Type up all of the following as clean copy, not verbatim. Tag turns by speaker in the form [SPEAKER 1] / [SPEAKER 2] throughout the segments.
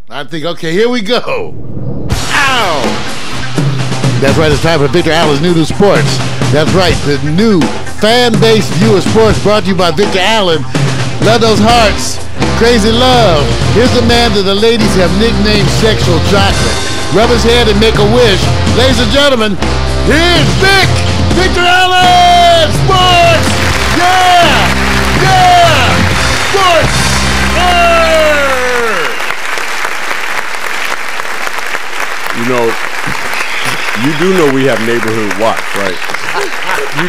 [SPEAKER 1] I think, okay, here we go. Ow! That's right, it's time for Victor Allen's New to Sports. That's right, the new fan-based view of sports brought to you by Victor Allen. Love those hearts. Crazy love. Here's the man that the ladies have nicknamed Sexual Chocolate. Rub his head and make a wish. Ladies and gentlemen, here's Victor Allen! Sports! Yeah! Yeah! Sports!
[SPEAKER 2] You do know we have neighborhood watch, right? You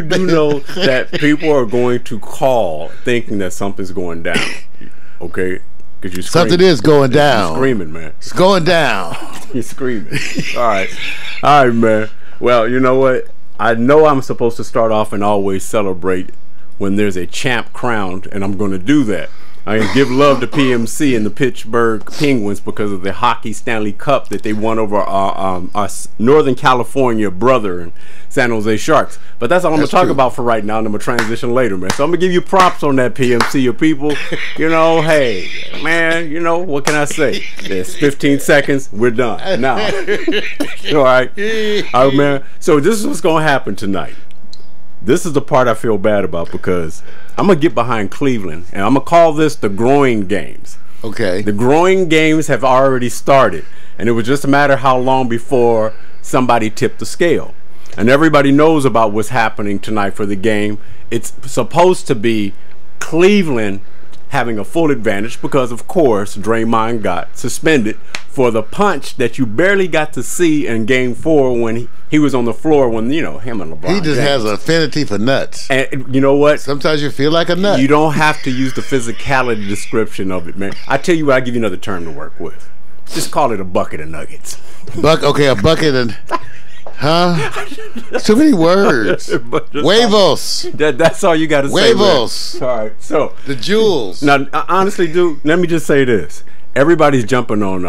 [SPEAKER 2] do know that people are going to call thinking that something's going down. Okay? Because you
[SPEAKER 1] Something is going down.
[SPEAKER 2] You're screaming, man.
[SPEAKER 1] It's going down.
[SPEAKER 2] You're screaming. All right, man. Well, you know what? I know I'm supposed to start off and always celebrate when there's a champ crowned, and I'm going to do that. I give love to PMC and the Pittsburgh Penguins because of the Hockey Stanley Cup that they won over our Northern California brother and San Jose Sharks. But that's all I'm going to talk about for right now, and I'm going to transition later, man. So I'm going to give you props on that, PMC, your people. You know, hey, man, you know, what can I say? It's 15 seconds, we're done. Now, all right, man. So this is what's going to happen tonight. This is the part I feel bad about because I'm going to get behind Cleveland, and I'm going to call this the Groin games.
[SPEAKER 1] Okay.
[SPEAKER 2] The Groin games have already started, and it was just a matter how long before somebody tipped the scale. And everybody knows about what's happening tonight for the game. It's supposed to be Cleveland having a full advantage because, of course, Draymond got suspended for the punch that you barely got to see in Game 4 when he was on the floor when, you know, him and LeBron
[SPEAKER 1] He just has an affinity for nuts.
[SPEAKER 2] And you know what?
[SPEAKER 1] Sometimes you feel like a nut.
[SPEAKER 2] You don't have to use the physicality description of it, man. I tell you what, I give you another term to work with. Just call it a bucket of nuggets.
[SPEAKER 1] Okay, a bucket and... Huh? Too many words. Huevos.
[SPEAKER 2] That's all you got to say.
[SPEAKER 1] Huevos.
[SPEAKER 2] All right. So
[SPEAKER 1] the jewels.
[SPEAKER 2] Now, honestly, dude, let me just say this: everybody's jumping on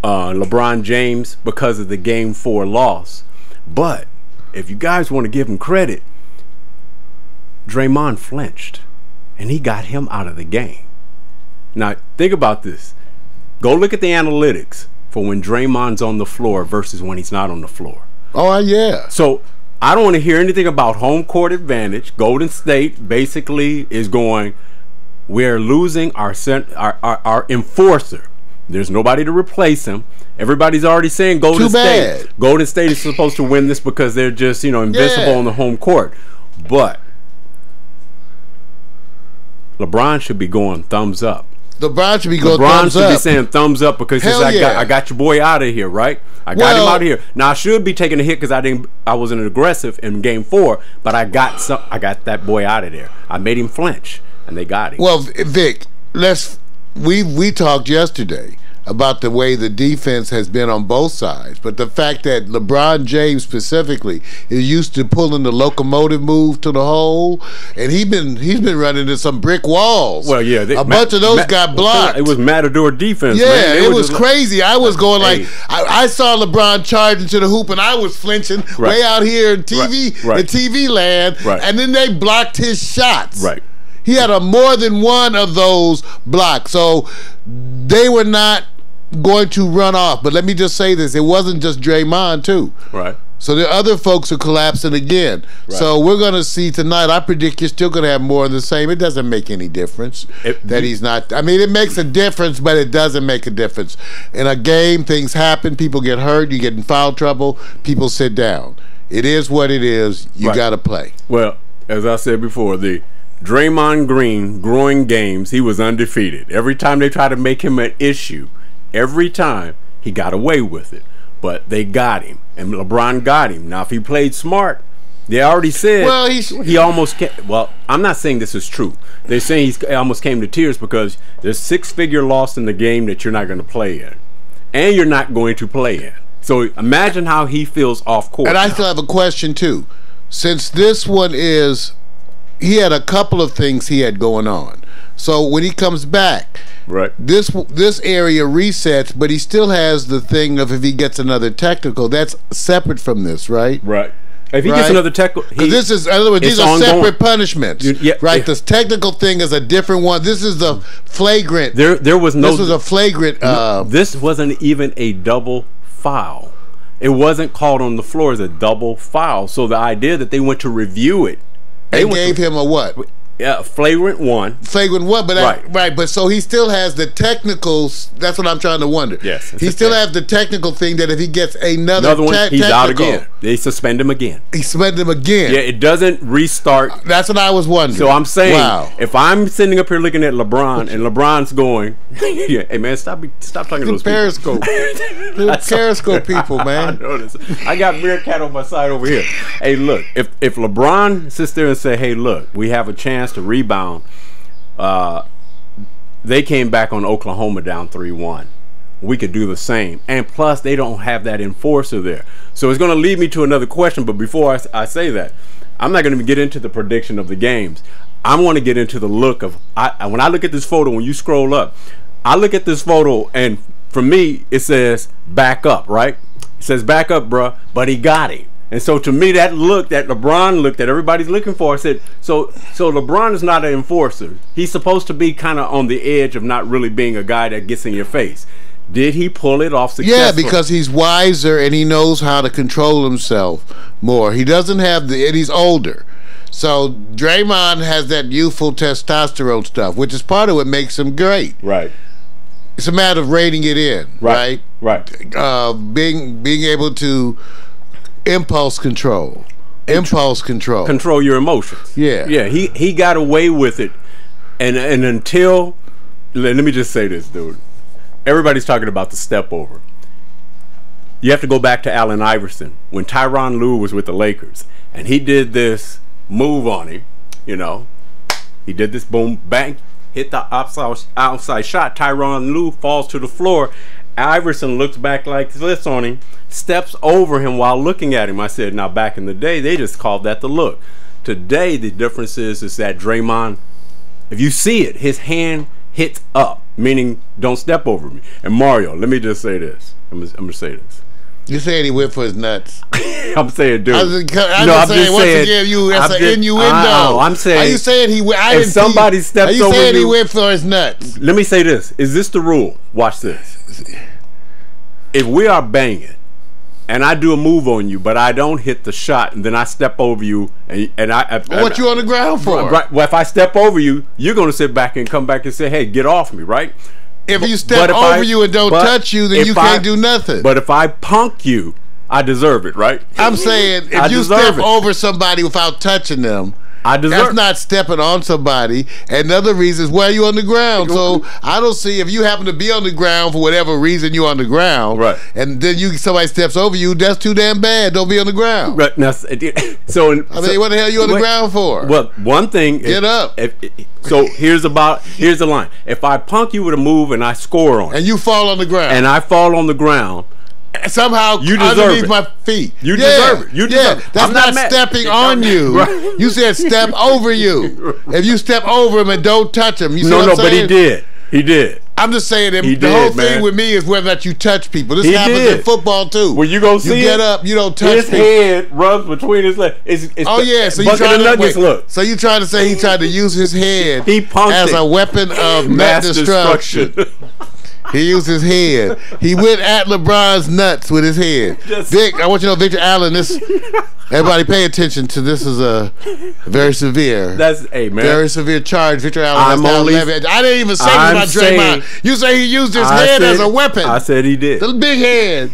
[SPEAKER 2] LeBron James because of the Game 4 loss. But if you guys want to give him credit, Draymond flinched, and he got him out of the game. Now, think about this. Go look at the analytics for when Draymond's on the floor versus when he's not on the floor.
[SPEAKER 1] Oh, yeah.
[SPEAKER 2] So I don't want to hear anything about home court advantage. Golden State basically is going, we're losing our enforcer. There's nobody to replace him. Everybody's already saying Golden State. Golden State is supposed to win this because they're just, you know, invincible on the home court. But LeBron should be going thumbs up.
[SPEAKER 1] LeBron should be going
[SPEAKER 2] LeBron
[SPEAKER 1] thumbs
[SPEAKER 2] should
[SPEAKER 1] up.
[SPEAKER 2] be saying thumbs up because I got your boy out of here, right? I got him out of here. Now I should be taking a hit because I wasn't aggressive in Game 4, but I got that boy out of there. I made him flinch, and they got him.
[SPEAKER 1] Well, Vic, we talked yesterday about the way the defense has been on both sides, but the fact that LeBron James specifically is used to pulling the locomotive move to the hole, and he's been running into some brick walls.
[SPEAKER 2] Well, yeah,
[SPEAKER 1] a bunch of those got blocked.
[SPEAKER 2] It was Matador defense.
[SPEAKER 1] Yeah,
[SPEAKER 2] man.
[SPEAKER 1] it was crazy. I was going like I saw LeBron charging to the hoop, and I was flinching way out here in TV land, and then they blocked his shots.
[SPEAKER 2] Right.
[SPEAKER 1] He had more than one of those blocks, so they were not going to run off. But let me just say this: it wasn't just Draymond too.
[SPEAKER 2] Right.
[SPEAKER 1] So the other folks are collapsing again. Right. So we're going to see tonight. I predict you're still going to have more of the same. It doesn't make any difference that he's not. I mean, it makes a difference, but it doesn't make a difference. In a game, things happen. People get hurt. You get in foul trouble. People sit down. It is what it is. You got to play.
[SPEAKER 2] Well, as I said before, the Draymond Green Groin games, he was undefeated. Every time they tried to make him an issue, every time he got away with it. But they got him, and LeBron got him. Now, if he played smart, they already said he almost came. Well, I'm not saying this is true. They're saying he almost came to tears because there's six-figure loss in the game that you're not going to play in, and you're not going to play in. So imagine how he feels off court.
[SPEAKER 1] And I still have a question too. Since this one is, he had a couple of things he had going on. So when he comes back,
[SPEAKER 2] right,
[SPEAKER 1] this area resets, but he still has the thing of if he gets another technical, that's separate from this, right?
[SPEAKER 2] Right. If he gets another tackle,
[SPEAKER 1] this is, in other words, these are separate punishments, right? The technical thing is a different one. This is the flagrant.
[SPEAKER 2] There was no.
[SPEAKER 1] This was a flagrant.
[SPEAKER 2] This wasn't even a double foul. It wasn't called on the floor as a double foul. So the idea that they went to review it,
[SPEAKER 1] they gave him a what?
[SPEAKER 2] Yeah, flagrant one.
[SPEAKER 1] Flagrant one, but right, but so he still has the technicals. That's what I'm trying to wonder.
[SPEAKER 2] Yes,
[SPEAKER 1] he still has the technical thing that if he gets another
[SPEAKER 2] one, he's out again. They suspend him again.
[SPEAKER 1] He suspend him again.
[SPEAKER 2] Yeah, it doesn't restart.
[SPEAKER 1] That's what I was wondering.
[SPEAKER 2] So I'm saying, if I'm sitting up here looking at LeBron and LeBron's going, hey man, stop talking to those
[SPEAKER 1] Periscope.
[SPEAKER 2] people.
[SPEAKER 1] Periscope people, man.
[SPEAKER 2] I noticed. I got Meerkat on my side over here. Hey, look, if LeBron sits there and say, hey, look, we have a chance to rebound. They came back on Oklahoma down 3-1. We could do the same, and plus they don't have that enforcer there. So it's going to lead me to another question, but before I say that, I'm not going to get into the prediction of the games. I want to get into the look of when I look at this photo. When you scroll up, I look at this photo, and for me it says back up, right? It says back up, bruh, but he got him. And so to me, that look that LeBron looked that everybody's looking for, I said, so LeBron is not an enforcer. He's supposed to be kind of on the edge of not really being a guy that gets in your face. Did he pull it off successfully?
[SPEAKER 1] Yeah, because he's wiser and he knows how to control himself more. He doesn't have and he's older. So Draymond has that youthful testosterone stuff, which is part of what makes him great.
[SPEAKER 2] Right.
[SPEAKER 1] It's a matter of rating it in, right?
[SPEAKER 2] Right.
[SPEAKER 1] Being able to impulse control. Control
[SPEAKER 2] your emotions.
[SPEAKER 1] Yeah.
[SPEAKER 2] Yeah, he got away with it. And until, let me just say this, dude. Everybody's talking about the step over. You have to go back to Allen Iverson when Tyronn Lue was with the Lakers, and he did this move on him. You know, he did this boom, bang, hit the outside shot. Tyronn Lue falls to the floor. Iverson looks back like this on him, steps over him while looking at him. I said, now back in the day, they just called that the look. Today, the difference is that Draymond, if you see it, his hand hits up, meaning don't step over me. And Mario, let me just say this. I'm gonna say this.
[SPEAKER 1] You saying he went for his nuts?
[SPEAKER 2] I'm saying, dude.
[SPEAKER 1] I'm just saying once again, that's an innuendo.
[SPEAKER 2] I'm saying.
[SPEAKER 1] Are you saying he?
[SPEAKER 2] If somebody steps over you,
[SPEAKER 1] are you saying he went for his nuts?
[SPEAKER 2] Let me say this. Is this the rule? Watch this. If we are banging, and I do a move on you, but I don't hit the shot, and then I step over you, and
[SPEAKER 1] what you on the ground for?
[SPEAKER 2] Right. Well, if I step over you, you're going to sit back and come back and say, "Hey, get off me!" Right?
[SPEAKER 1] If you step over you and don't touch you, then you can't do nothing.
[SPEAKER 2] But if I punk you, I deserve it, right?
[SPEAKER 1] I'm saying if you step over somebody without touching them, that's not stepping on somebody. And another reason is, why are you on the ground? So I don't see, if you happen to be on the ground for whatever reason you're on the ground,
[SPEAKER 2] right,
[SPEAKER 1] and then somebody steps over you, that's too damn bad. Don't be on the ground.
[SPEAKER 2] Right. Now, what
[SPEAKER 1] the hell are you on the ground for?
[SPEAKER 2] Well, one thing,
[SPEAKER 1] get up.
[SPEAKER 2] So here's the line. If I punk you with a move and I score on it,
[SPEAKER 1] and you fall on the ground,
[SPEAKER 2] and I fall on the ground,
[SPEAKER 1] somehow
[SPEAKER 2] you deserve
[SPEAKER 1] underneath
[SPEAKER 2] it.
[SPEAKER 1] my feet.
[SPEAKER 2] You deserve it. You deserve it.
[SPEAKER 1] That's not stepping on you. Right. You said step over you. If you step over him and don't touch him, you see what I'm saying?
[SPEAKER 2] But he did. He did.
[SPEAKER 1] I'm just saying the whole thing with me is whether or not you touch people. This happens in football too.
[SPEAKER 2] When you go see
[SPEAKER 1] you get up, you don't touch
[SPEAKER 2] his
[SPEAKER 1] people.
[SPEAKER 2] head rubs between his legs.
[SPEAKER 1] So you trying to So you trying to say he tried to use his head as a weapon of mass destruction. He used his head. He went at LeBron's nuts with his head. Vic, I want you to know, Victor Allen, everybody pay attention to this. Is a very severe. Very severe charge. Victor Allen. I didn't even say about Draymond. You say he used his head as a weapon.
[SPEAKER 2] I said he did.
[SPEAKER 1] The big head.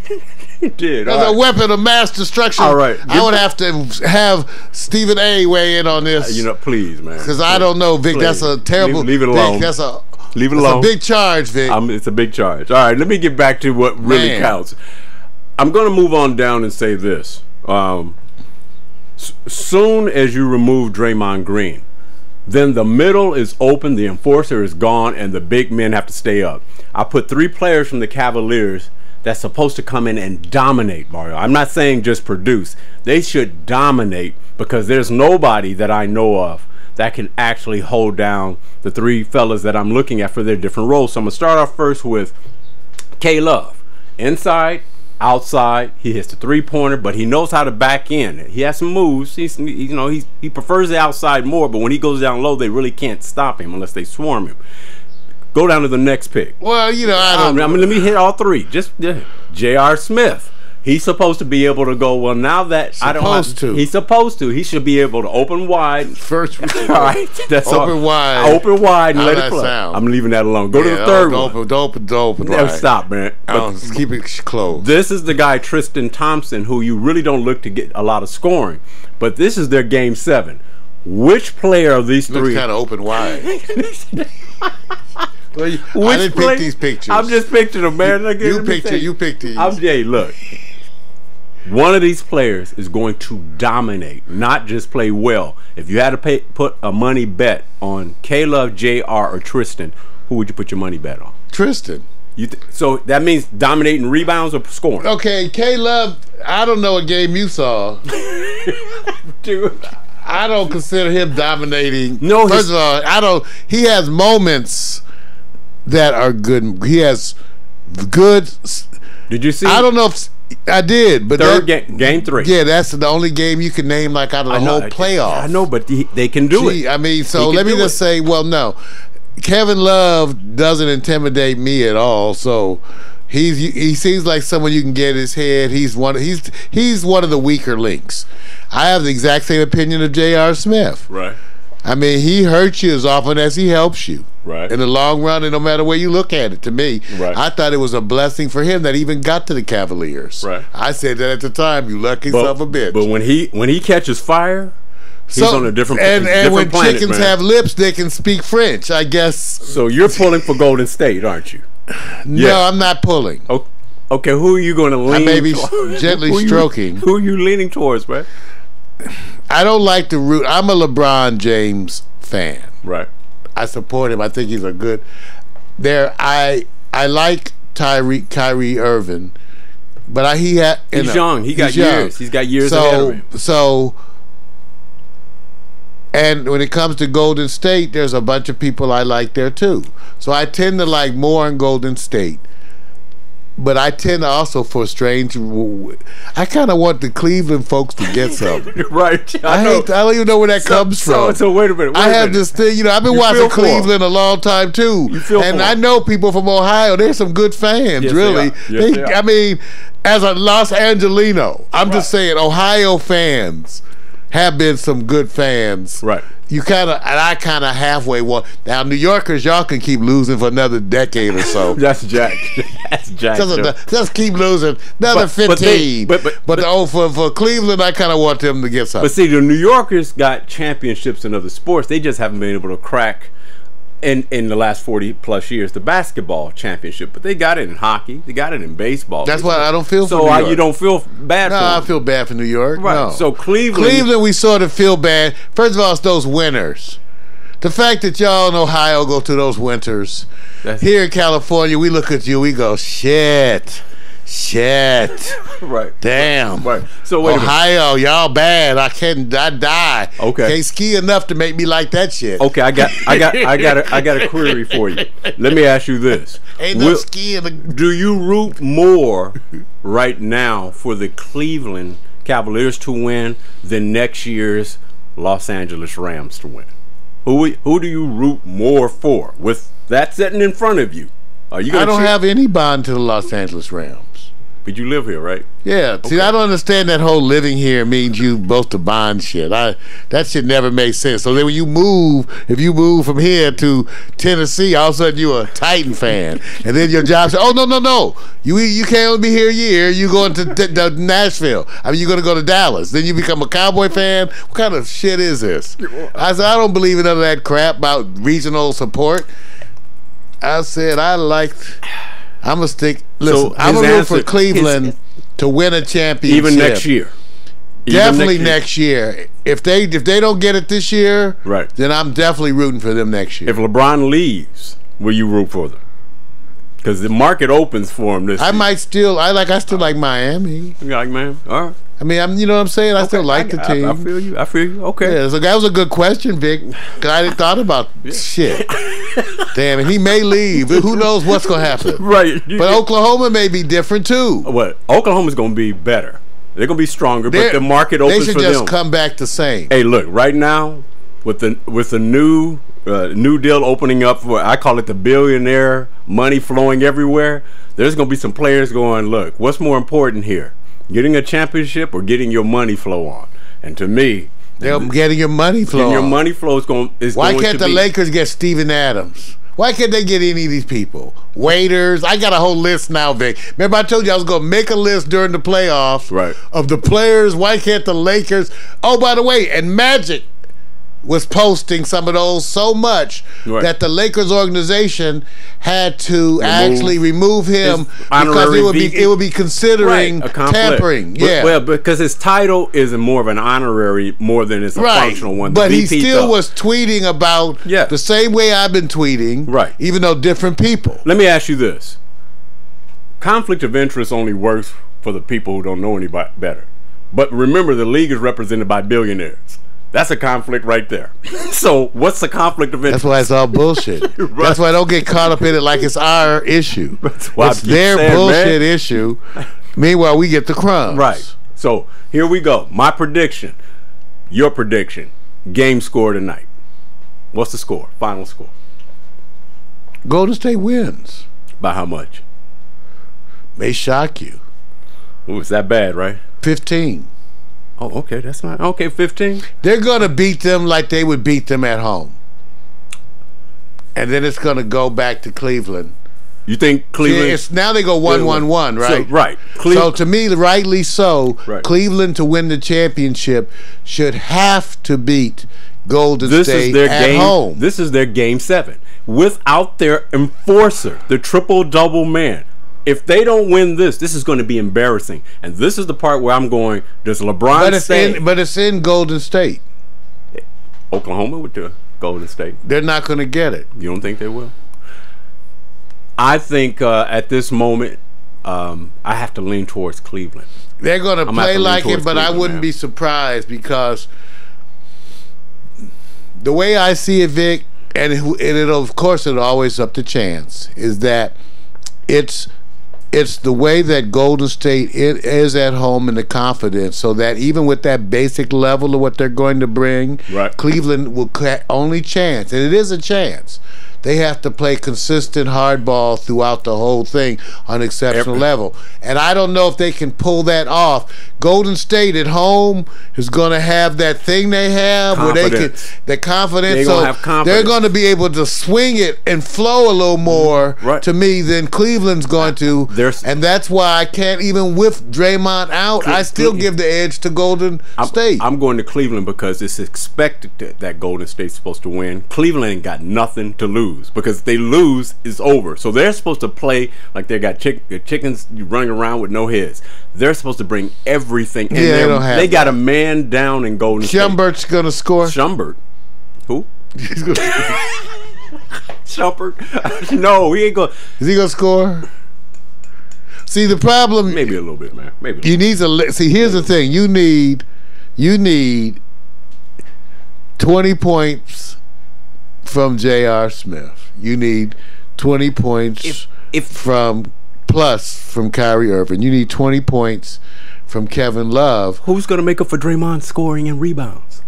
[SPEAKER 2] He did.
[SPEAKER 1] As a weapon of mass destruction.
[SPEAKER 2] All right.
[SPEAKER 1] I would have to have Stephen A. weigh in on this.
[SPEAKER 2] Please, man.
[SPEAKER 1] Because I don't know, Vic. Please. That's a terrible.
[SPEAKER 2] Leave it alone.
[SPEAKER 1] Vic,
[SPEAKER 2] leave it alone.
[SPEAKER 1] It's a big charge, Vic.
[SPEAKER 2] It's a big charge. All right, let me get back to what really counts. I'm going to move on down and say this. Soon as you remove Draymond Green, then the middle is open, the enforcer is gone, and the big men have to stay up. I put 3 players from the Cavaliers that's supposed to come in and dominate, Mario. I'm not saying just produce. They should dominate, because there's nobody that I know of that can actually hold down the 3 fellas that I'm looking at for their different roles. So I'm going to start off first with K-Love. Inside, outside. He hits the 3-pointer, but he knows how to back in. He has some moves. He prefers the outside more, but when he goes down low, they really can't stop him unless they swarm him. Go down to the next pick.
[SPEAKER 1] Well, I mean,
[SPEAKER 2] let me hit all three. Just J.R. Smith. He's supposed to be able to go. Well, now that he's supposed to. He should be able to open wide.
[SPEAKER 1] First,
[SPEAKER 2] all right. That's
[SPEAKER 1] open wide.
[SPEAKER 2] Open wide and
[SPEAKER 1] How
[SPEAKER 2] let
[SPEAKER 1] that
[SPEAKER 2] it play.
[SPEAKER 1] sound?
[SPEAKER 2] I'm leaving that alone. Go to the third one.
[SPEAKER 1] Don't open
[SPEAKER 2] No,
[SPEAKER 1] wide.
[SPEAKER 2] stop, man.
[SPEAKER 1] Keep it closed.
[SPEAKER 2] This is the guy Tristan Thompson, who you really don't look to get a lot of scoring, but this is their game 7. Which player of these three?
[SPEAKER 1] Kind of open wide. Well, I didn't pick these pictures.
[SPEAKER 2] I'm just picturing them, man.
[SPEAKER 1] You picked these.
[SPEAKER 2] I'm Jay. Look. One of these players is going to dominate, not just play well. If you had to put a money bet on K-Love, JR, or Tristan, who would you put your money bet on?
[SPEAKER 1] Tristan.
[SPEAKER 2] So that means dominating rebounds or scoring?
[SPEAKER 1] Okay, K-Love, I don't know what game you saw.
[SPEAKER 2] Dude.
[SPEAKER 1] I don't consider him dominating.
[SPEAKER 2] No,
[SPEAKER 1] first of all, he has moments that are good. He has good.
[SPEAKER 2] Did you see?
[SPEAKER 1] I don't know if I did, but
[SPEAKER 2] game 3.
[SPEAKER 1] Yeah, that's the only game you can name out of the whole playoff.
[SPEAKER 2] I know, but they can do it.
[SPEAKER 1] I mean, so let me just say, well, no, Kevin Love doesn't intimidate me at all. So he seems like someone you can get in his head. He's one of the weaker links. I have the exact same opinion of J.R. Smith.
[SPEAKER 2] Right.
[SPEAKER 1] I mean, he hurts you as often as he helps you.
[SPEAKER 2] Right.
[SPEAKER 1] In the long run, and no matter where you look at it, to me,
[SPEAKER 2] right.
[SPEAKER 1] I thought it was a blessing for him that he even got to the Cavaliers.
[SPEAKER 2] Right.
[SPEAKER 1] I said that at the time. You lucky son of a bitch.
[SPEAKER 2] But when he catches fire, he's on a different planet.
[SPEAKER 1] And when chickens have lips, they can speak French, I guess.
[SPEAKER 2] So you're pulling for Golden State, aren't you?
[SPEAKER 1] No, I'm not pulling.
[SPEAKER 2] Okay, who are you going to lean?
[SPEAKER 1] I may be gently stroking.
[SPEAKER 2] Who are you leaning towards, man?
[SPEAKER 1] I don't like to root. I'm a LeBron James fan.
[SPEAKER 2] Right.
[SPEAKER 1] I support him. I think he's a good. I like Kyrie Irving, but he's
[SPEAKER 2] young. He's got years. He's got years ahead of him.
[SPEAKER 1] So, and when it comes to Golden State, there's a bunch of people I like there too. So I tend to like more in Golden State. But I tend to also, for a strange, I kind of want the Cleveland folks to get something.
[SPEAKER 2] Right.
[SPEAKER 1] I don't even know where that comes from.
[SPEAKER 2] So wait a minute.
[SPEAKER 1] I have this thing, I've been watching Cleveland a long time too. And I know people from Ohio, they're some good fans,
[SPEAKER 2] yes,
[SPEAKER 1] really.
[SPEAKER 2] They are.
[SPEAKER 1] I mean, as a Los Angelino, I'm just saying, Ohio fans have been some good fans.
[SPEAKER 2] Right.
[SPEAKER 1] I kind of halfway want. Now, New Yorkers, y'all can keep losing for another decade or so.
[SPEAKER 2] That's Jack.
[SPEAKER 1] Just keep losing another 15. But for Cleveland, I kind of want them to get something.
[SPEAKER 2] But see, the New Yorkers got championships in other sports. They just haven't been able to crack in the last 40 plus years the basketball championship. But they got it in hockey. They got it in baseball.
[SPEAKER 1] That's why I don't feel for
[SPEAKER 2] New
[SPEAKER 1] York.
[SPEAKER 2] You don't feel bad for them.
[SPEAKER 1] I feel bad for New York.
[SPEAKER 2] Right.
[SPEAKER 1] No.
[SPEAKER 2] So Cleveland,
[SPEAKER 1] we sort of feel bad. First of all, it's those winners. The fact that y'all in Ohio go to those winters. Here in California, we look at you, we go, shit.
[SPEAKER 2] Right.
[SPEAKER 1] Damn.
[SPEAKER 2] Right. So wait
[SPEAKER 1] Ohio, y'all bad. I die.
[SPEAKER 2] Okay.
[SPEAKER 1] Can't ski enough to make me like that shit.
[SPEAKER 2] Okay, I got a query for you. Let me ask you this.
[SPEAKER 1] Ain't no skiing.
[SPEAKER 2] Do you root more right now for the Cleveland Cavaliers to win than next year's Los Angeles Rams to win? Who do you root more for? With that sitting in front of you, I
[SPEAKER 1] don't have any bond to the Los Angeles Rams.
[SPEAKER 2] But you live here, right?
[SPEAKER 1] Yeah. Okay. See, I don't understand that whole living here means you both to bond shit. That shit never made sense. So then when you move, if you move from here to Tennessee, all of a sudden you're a Titan fan. And then your job says, oh, no. You can't only be here a year. You're going to Nashville. I mean, you're going to go to Dallas. Then you become a Cowboy fan. What kind of shit is this? I said, I don't believe in none of that crap about regional support. I said, I'm going to stick. Listen, I'm going to root for Cleveland to win a championship.
[SPEAKER 2] Even next year.
[SPEAKER 1] Definitely next year. If they don't get it this year,
[SPEAKER 2] right, then
[SPEAKER 1] I'm definitely rooting for them next year.
[SPEAKER 2] If LeBron leaves, will you root for them? Because the market opens for him this year.
[SPEAKER 1] I still like Miami.
[SPEAKER 2] You like Miami? All right.
[SPEAKER 1] I mean, you know what I'm saying? I still like the team.
[SPEAKER 2] I feel you. I feel you. Okay.
[SPEAKER 1] Yeah, so that was a good question, Vic. Cause I didn't thought about shit. Damn it, he may leave. Who knows what's gonna happen?
[SPEAKER 2] Right.
[SPEAKER 1] But Oklahoma may be different too.
[SPEAKER 2] What? Oklahoma's gonna be better. They're gonna be stronger, but the market opens for them.
[SPEAKER 1] They should just come back the same.
[SPEAKER 2] Hey, look, right now with the new deal opening up for, I call it the billionaire money flowing everywhere. There's gonna be some players going, look, what's more important here? Getting a championship or getting your money flow on? And to me,
[SPEAKER 1] they're getting your money flow.
[SPEAKER 2] Your money flow is going.
[SPEAKER 1] Why can't the Lakers get Steven Adams? Why can't they get any of these people? Waiters. I got a whole list now, Vic. Remember I told you I was going to make a list during the playoffs of the players. Why can't the Lakers? Oh, by the way, and Magic was posting some of those so much that the Lakers organization had to actually remove him because it would be considering tampering. Yeah,
[SPEAKER 2] well, because his title is more of an honorary more than it's a functional one.
[SPEAKER 1] But he still was tweeting about the same way I've been tweeting, even though different people.
[SPEAKER 2] Let me ask you this: conflict of interest only works for the people who don't know any better. But remember, the league is represented by billionaires. That's a conflict right there. So what's the conflict of interest?
[SPEAKER 1] That's why it's all bullshit. That's why I don't get caught up in it like it's our issue. It's their bullshit issue. Meanwhile, we get the crumbs.
[SPEAKER 2] Right. So here we go. My prediction. Your prediction. Game score tonight. What's the score? Final score.
[SPEAKER 1] Golden State wins.
[SPEAKER 2] By how much?
[SPEAKER 1] May shock you.
[SPEAKER 2] Ooh, it's that bad, right?
[SPEAKER 1] 15.
[SPEAKER 2] Oh, okay, that's not okay. 15.
[SPEAKER 1] They're gonna beat them like they would beat them at home, and then it's gonna go back to Cleveland.
[SPEAKER 2] You think Cleveland?
[SPEAKER 1] See, now they go 1-1-1, right?
[SPEAKER 2] So, right.
[SPEAKER 1] So to me, rightly so. Cleveland to win the championship should have to beat Golden State at home.
[SPEAKER 2] This is their game 7 without their enforcer, the triple-double man. If they don't win this is going to be embarrassing. And this is the part where I'm going, does LeBron stay?
[SPEAKER 1] But it's in Golden State.
[SPEAKER 2] Oklahoma with the Golden State.
[SPEAKER 1] They're not going to get it.
[SPEAKER 2] You don't think they will? I think at this moment, I have to lean towards Cleveland.
[SPEAKER 1] They're going to play like it, but I wouldn't be surprised because the way I see it, Vic, and it'll, of course, it'll always up to chance, is that it's the way that Golden State is at home and the confidence, so that even with that basic level of what they're going to bring, Cleveland will only chance, and it is a chance. They have to play consistent hardball throughout the whole thing on exceptional level. And I don't know if they can pull that off. Golden State at home is going to have that thing they have where they can, the confidence. They're going to be able to swing it and flow a little more to me than Cleveland's going to. And that's why I can't, even with Draymond out, I still give the edge to Golden State.
[SPEAKER 2] I'm going to Cleveland because it's expected that Golden State's supposed to win. Cleveland ain't got nothing to lose. Because if they lose, it's over. So they're supposed to play like they got chickens running around with no heads. They're supposed to bring everything in there. They got a man down in Golden State.
[SPEAKER 1] Shumpert's going to score.
[SPEAKER 2] Shumpert? Who? Shumpert? No, he ain't going.
[SPEAKER 1] Is he going to score? See, the problem.
[SPEAKER 2] Maybe a little bit, man. Maybe.
[SPEAKER 1] You need to see. Here's the thing. You need 20 points from J.R. Smith. You need 20 points from Kyrie Irving. You need 20 points from Kevin Love.
[SPEAKER 2] Who's going to make up for Draymond scoring and rebounds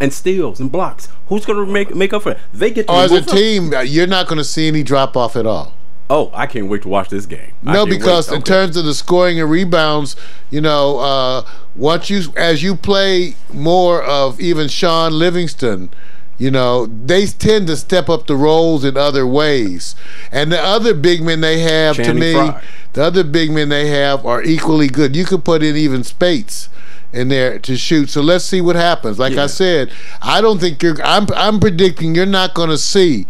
[SPEAKER 2] and steals and blocks? Who's going to make up for it? They get to
[SPEAKER 1] as a team, you're not going to see any drop off at all.
[SPEAKER 2] Oh, I can't wait to watch this game.
[SPEAKER 1] No, because in terms of the scoring and rebounds, you know, as you play more of even Sean Livingston, you know, they tend to step up the roles in other ways. And the other big men they have, to me, the other big men they have are equally good. You could put in even Spates in there to shoot. So let's see what happens. Like I said, I don't think I'm predicting you're not going to see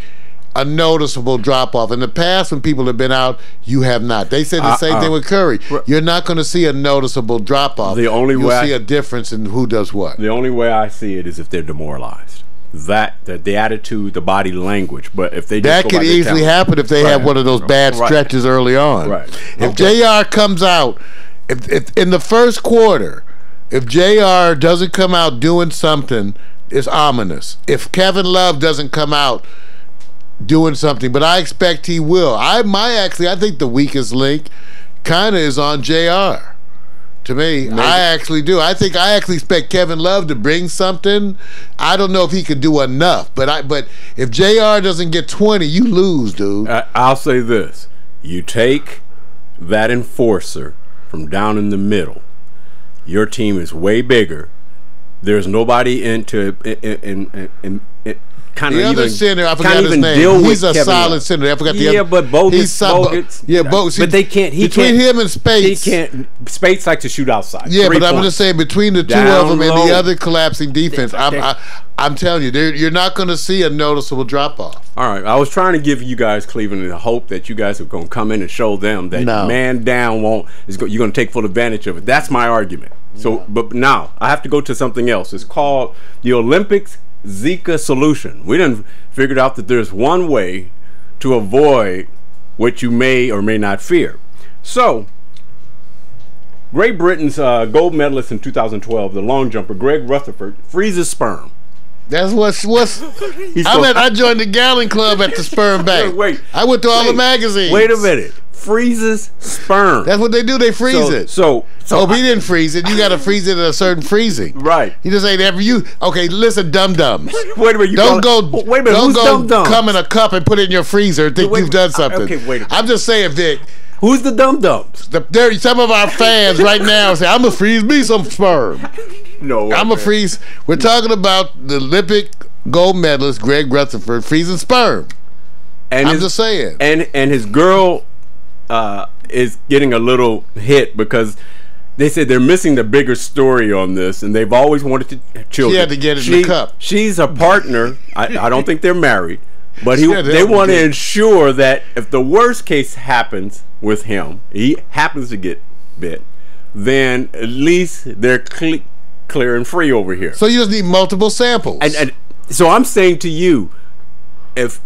[SPEAKER 1] a noticeable drop-off. In the past, when people have been out, you have not. They said the same thing with Curry. You're not going to see a noticeable drop-off. You'll see a difference in who does what.
[SPEAKER 2] The only way I see it is if they're demoralized. The attitude, the body language, but if they just
[SPEAKER 1] could easily happen if they have one of those bad stretches early on. If JR comes out, if in the first quarter, If JR doesn't come out doing something, it's ominous. If Kevin Love doesn't come out doing something, but I expect he will. I think the weakest link kind of is on JR. To me, maybe. I actually do. I actually expect Kevin Love to bring something. I don't know if he could do enough, but if JR doesn't get 20, you lose, dude.
[SPEAKER 2] I'll say this: you take that enforcer from down in the middle. Your team is way bigger. There's nobody into kind of
[SPEAKER 1] the other center. I forgot his name. He's a solid center. I forgot the other.
[SPEAKER 2] Yeah, but Bogut.
[SPEAKER 1] Yeah, Bogut.
[SPEAKER 2] But they can't.
[SPEAKER 1] Between him and Spates,
[SPEAKER 2] he can't. Spates likes to shoot outside.
[SPEAKER 1] Yeah, but I'm just saying between the two of them and the other collapsing defense, I'm telling you, you're not going to see a noticeable drop off.
[SPEAKER 2] All right, I was trying to give you guys Cleveland the hope that you guys are going to come in and show them that man down you're going to take full advantage of it. That's my argument. So, but now I have to go to something else. It's called the Olympics Zika solution. We done figured out that there's one way to avoid what you may or may not fear. So, Great Britain's gold medalist in 2012, the long jumper Greg Rutherford, freezes sperm.
[SPEAKER 1] That's what's. I joined the Gallon Club at the sperm bank. I went to all the magazines.
[SPEAKER 2] Wait a minute. Freezes sperm.
[SPEAKER 1] That's what they do. They freeze it.
[SPEAKER 2] So
[SPEAKER 1] if he didn't freeze it, you got to freeze it at a certain freezing.
[SPEAKER 2] Right.
[SPEAKER 1] You just ain't ever you. Okay, listen, dum dums.
[SPEAKER 2] Wait a minute.
[SPEAKER 1] Don't go
[SPEAKER 2] dum-dums?
[SPEAKER 1] come in a cup and put it in your freezer and think you've done something.
[SPEAKER 2] Okay, wait a minute.
[SPEAKER 1] I'm just saying, Vic.
[SPEAKER 2] Who's the dum dums?
[SPEAKER 1] Some of our fans right now say, "I'm gonna freeze me some sperm."
[SPEAKER 2] No,
[SPEAKER 1] I'm gonna freeze. We're talking about the Olympic gold medalist Greg Rutherford freezing sperm. And I'm just saying.
[SPEAKER 2] And his girl is getting a little hit because they said they're missing the bigger story on this, and they've always wanted to children.
[SPEAKER 1] She had to get it in the cup.
[SPEAKER 2] She's a partner. I don't think they're married, but they want to ensure that if the worst case happens with him, he happens to get bit, then at least they're clear and free over here.
[SPEAKER 1] So you just need multiple samples.
[SPEAKER 2] And so I'm saying to you, if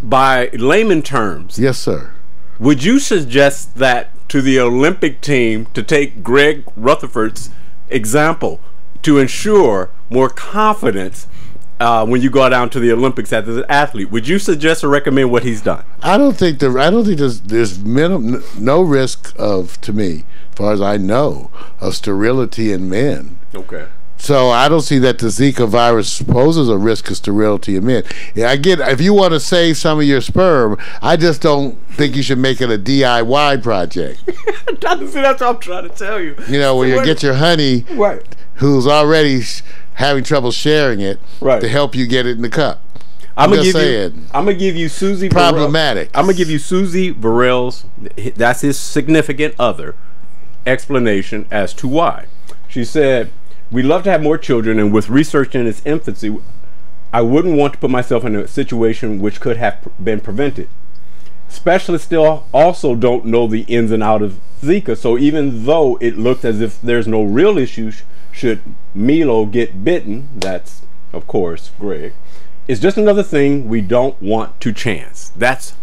[SPEAKER 2] by layman terms,
[SPEAKER 1] yes, sir.
[SPEAKER 2] Would you suggest that to the Olympic team to take Greg Rutherford's example to ensure more confidence when you go down to the Olympics as an athlete? Would you suggest or recommend what he's done?
[SPEAKER 1] I don't think there's no risk of, to me, as far as I know, of sterility in men.
[SPEAKER 2] Okay.
[SPEAKER 1] So I don't see that the Zika virus poses a risk of sterility in men. Yeah, I get if you want to save some of your sperm, I just don't think you should make it a DIY project.
[SPEAKER 2] That's what I'm trying to tell you.
[SPEAKER 1] You know, where you get your honey, who's already having trouble sharing it, to help you get it in the cup.
[SPEAKER 2] I'm gonna give you Susie.
[SPEAKER 1] Problematic.
[SPEAKER 2] I'm gonna give you Susie Burrell's. That's his significant other explanation as to why. She said, "We'd love to have more children, and with research in its infancy, I wouldn't want to put myself in a situation which could have been prevented. Specialists still also don't know the ins and outs of Zika, so even though it looks as if there's no real issue should Milo get bitten," that's, of course, Greg, "it's just another thing we don't want to chance." That's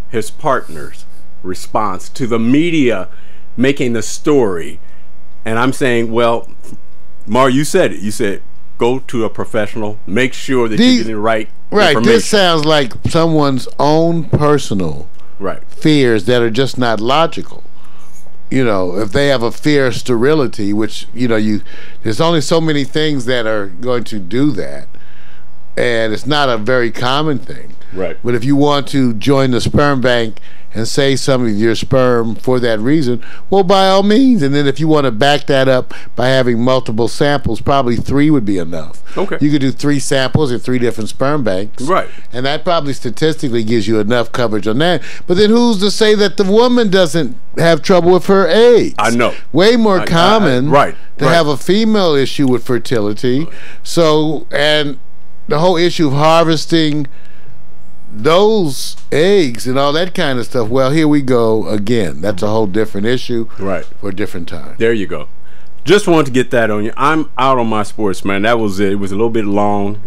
[SPEAKER 2] his partner's response to the media making the story. And I'm saying, well, Mar, you said it. You said go to a professional. Make sure that you're getting the right information.
[SPEAKER 1] This sounds like someone's own personal fears that are just not logical. You know, if they have a fear of sterility, which, you know, there's only so many things that are going to do that. And it's not a very common thing.
[SPEAKER 2] Right.
[SPEAKER 1] But if you want to join the sperm bank and save some of your sperm for that reason, well, by all means. And then if you want to back that up by having multiple samples, probably 3 would be enough.
[SPEAKER 2] Okay.
[SPEAKER 1] You could do 3 samples at 3 different sperm banks.
[SPEAKER 2] Right.
[SPEAKER 1] And that probably statistically gives you enough coverage on that. But then who's to say that the woman doesn't have trouble with her eggs?
[SPEAKER 2] I know.
[SPEAKER 1] Way more common to have a female issue with fertility. So, and the whole issue of harvesting those eggs and all that kind of stuff, well, here we go again. That's a whole different issue for a different time.
[SPEAKER 2] There you go. Just wanted to get that on you. I'm out on my sports, man. That was it. It was a little bit long.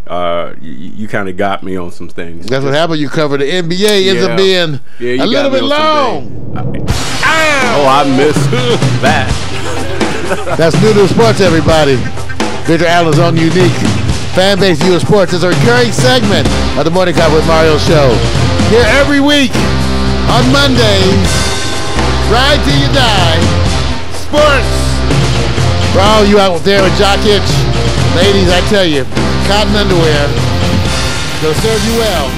[SPEAKER 2] You kind of got me on some things.
[SPEAKER 1] That's what happened. You covered the NBA. Ends up being a little bit long.
[SPEAKER 2] Oh, I missed that.
[SPEAKER 1] That's new to sports, everybody. Victor Allen's on Unique Fan-Based View of Sports is a recurring segment of the Morning Cup with Mario show. Here every week on Mondays. Ride till you die. Sports. For all you out there with jock itch, ladies, I tell you, cotton underwear, they'll serve you well.